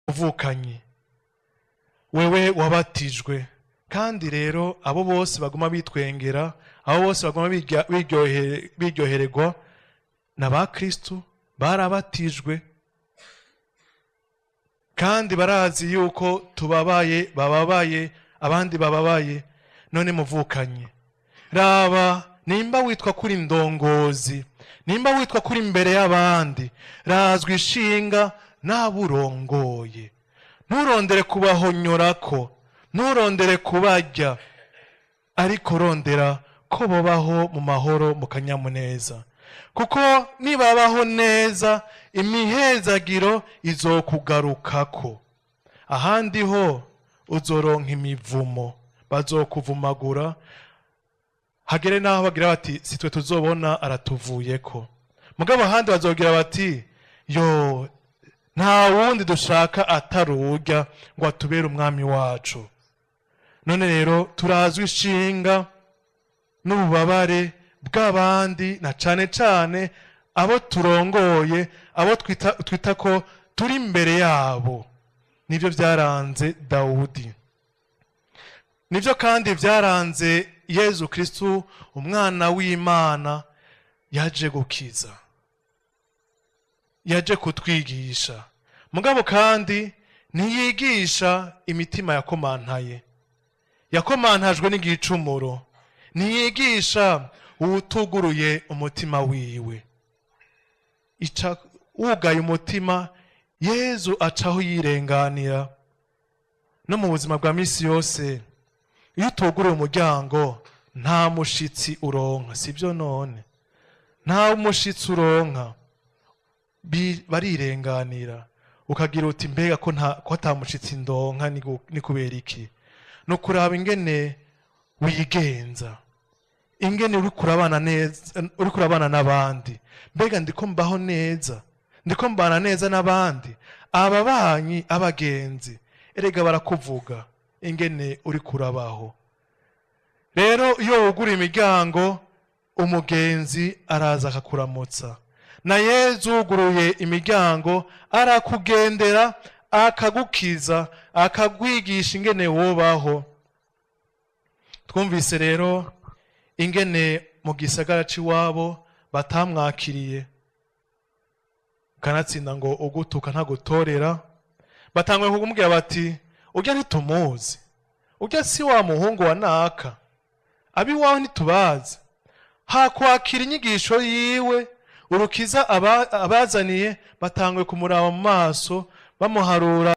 uvukanye wewe wabatijwe kandi rero abo bose baguma bitwengera abo bose baguma biryohererwa na ba Kristo barabatijwe kandi barazi yuko tubabaye bababaye abandi bababaye none muvukanye raba nimba witwa kuri ndongozi nimba witwa kuri imbere y'abandi razwi ishinga naburongoye nturondere kubahonyorako nturondere kubarya ariko rondera ko babaho mu mahoro mu kanyamuneza kuko nibabaho neza imihezagiro izokugarukako ahandi ho uzoronka imivumo bazokuvumagura hagere naho bagira bati sitwe tuzobona aratuvuyeko mugabo ahandi bazogira bati yo nta wundi dushaka atarurya ngo atubere umwami wacu none rero turazwi ishinga n'ububabare bw'abandi na cane cane abo turongoye abo twita ko turi imbere yabo nivyo byaranze Dawudi nivyo kandi byaranze Yezu Kristo umwana w'Imana yaje gukiza yaje kutwigisha mugabo kandi ntiyigisha imitima yakomantajwe n'igicumuro ntiyigisha uwutuguruye umutima wiwe wugaye umutima Yezu acaho yirenganira no mu buzima bwa misi yose iyo utuguruye umuryango nta mushitsi uronka sibyo none nta mushitsi uronka barirenganira ukagira uti mbega ko atamushitsi ndonka ni kubera iki no kuraba ingene wigenza ingene uri kurabana neza uri kurabana n'abandi mbega ndiko mbaho neza ndiko mbana neza n'abandi ababanyi abagenzi erega barakuvuga ingene uri kurabaho rero iyo wugura imiryango umugenzi araza akakuramutsa na Yezu wuguruye imiryango arakugendera akagukiza akagwigisha ingene wobaho twumvise rero ingene mu gisagara c'iwabo batamwakiriye kanatsinda ngo ugutuka ntagutorera batangwe kumubwira bati urya ntitumuzi urya si wa muhungu wa naka abi wawe ntitubazi hakwakira inyigisho yiwe urukiza abazaniye batangwe kumuraba mu maso bamuharura